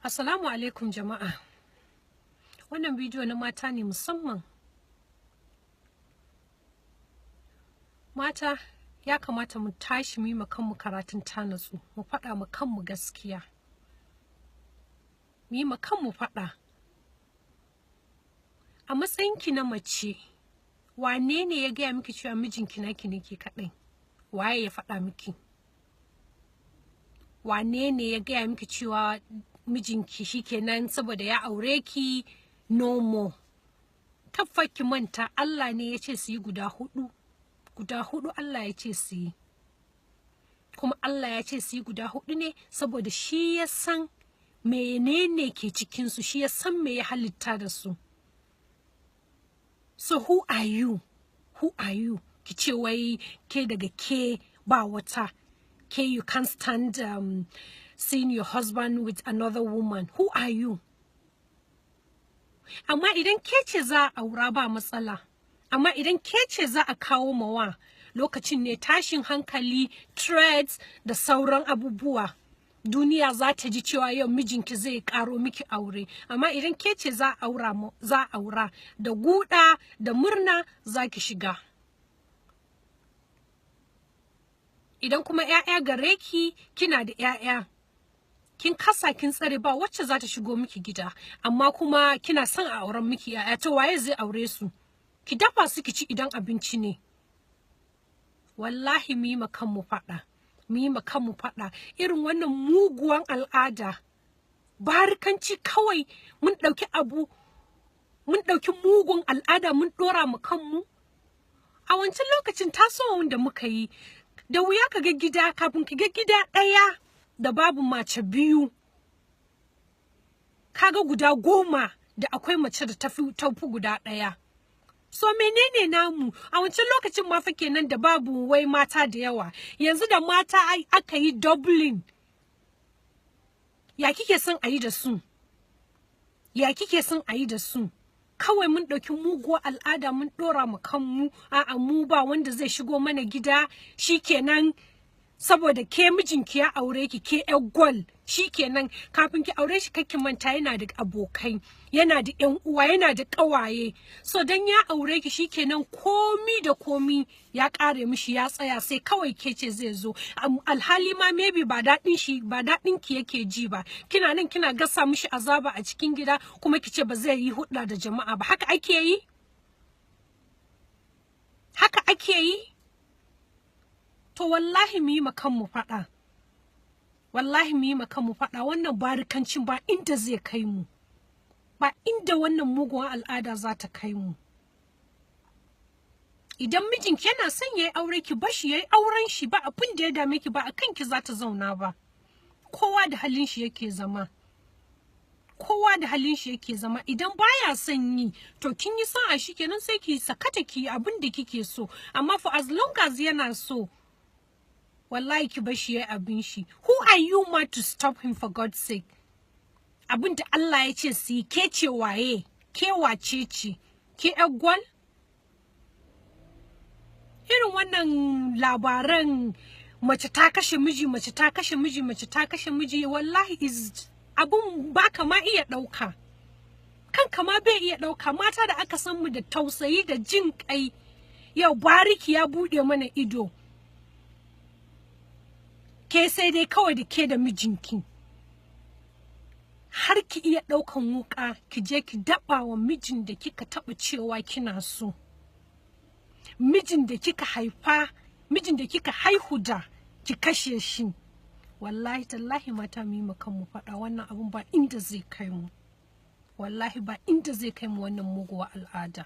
Assalamu alaikum jama'a. Wannan bidiyo na mata ne musamman. Mata ya kamata mu tashi mu yi kanmu karatun tanatsu, mu faɗa mu kanmu gaskiya. Mu yi kanmu faɗa. A matsayinki na mace, wane ne ya gaya miki cewa mijinki naki ne ke kaɗai? Waye ya faɗa miki? Wane ne ya gaya miki cewa mijinki shikenan saboda ya aure ki no more? Ki manta Allah ne ya ce su yi guda hudu Allah ya ce su yi, kuma Allah ya ce su yi guda hudu ne saboda shi ya san menene ke cikinsu, shi ya san me ya halitta da su. So who are you? Ki ce wai ke daga ke ba wata, ke you can't stand seeing your husband with another woman. Who are you? Amma idan ke ce za a aura ba matsala, amma idan ke ce za a kawo mawa, lokacin ne tashin hankali, threats da sauran abubuwa. Duniya za ta ji cewa yau mijinki zai karo miki aure, amma idan ke ce za a aura da guda da murna za ki shiga. Idan kuma 'ya'ya gare ki, kina da 'ya'ya, kin kasa kin tsare ba wacce za ta shigo miki gida, amma kuma kina son a auren miki 'ya'ya, to waye zai aure su? Ki dafa su ki ci idan abinci ne. Wallahi mu yi kanmu faɗa, mu yi kanmu faɗa. Irin wannan muguwan al'ada, barikanci kawai, mun ɗauki mugun al'ada mun ɗora mu kanmu. A wancan lokacin tasowar da muka yi, da wuya ka ga gida, kafin ka ga gida ɗaya da babu mace biyu, kaga guda 10 da akwai mace da tafi guda ɗaya. So menene namu? A wancan lokacin ma fa kenan da babu wai mata da yawa. Yanzu da mata aka yi doubling. Ya kike son a yi da su? Ya kike son a yi da su? Kawai mun ɗauki muguwar al'ada mun ɗora mu kanmu. A'a, mu ba wanda zai shigo mana gida, shikenan saboda ke mijinki ya aure ki, ke ƴar gwal, shikenan kafin ki aure shi kake manta yana da abokai, yana da ƴan uwa, yana da ƙawaye. So dan ya aure ki shikenan komi da komi ya ƙare mishi, ya tsaya, sai kawai ke ce zai zo. Alhali ma maybe ba daɗin ki yake ji ba. Kina nan kina gasa mishi azaba a cikin gida, kuma ki ce ba zai yi hudda da jama'a ba. Haka ake yi? Haka ake yi? To wallahi mu yi kanmu faɗa. Wallahi mu yi kanmu faɗa. Wannan barikancin ba inda zai kai mu. Ba inda wannan muguwar al'ada za ta kai mu. Idan mijinki yana son yayi aure, ki bashi yayi auren shi, ba abin da ya dame ki, ba akan ki za ta zauna ba. Kowa da halin shi yake zama. Kowa da halin shi yake zama. Idan baya son yi, to kin yi sa'a shikenan sai ki sakata ki abin da kike so. Amma for as long as yana so, wallahi ki bashi yayi abin shi. Who are you ma to stop him, for God's sake? Abin da Allah ya ce su yi, ke ce waye? Ke wace ce? Ke ƴar gwal? Irin wannan labaran mace ta kashe miji, mace ta kashe miji, mace ta kashe miji, wallahi abun ba ka ma iya ɗauka. Kanka ma bai iya ɗauka. Mata da aka san mu da tausayi da jin kai, yau bariki ya buɗe mana ido. Ke sai dai kawai da ke da mijinki, har ki iya ɗaukan wuƙa ki je ki daɓa wa mijin da kika taɓa cewa kina so, mijin da kika haifa, mijin da kika haihu da, ki kashe shi. Wallahi tallahi mata mu yi kanmu faɗa. Wannan abun ba inda zai kai mu. Wallahi ba inda zai kai mu wannan muguwar al'ada.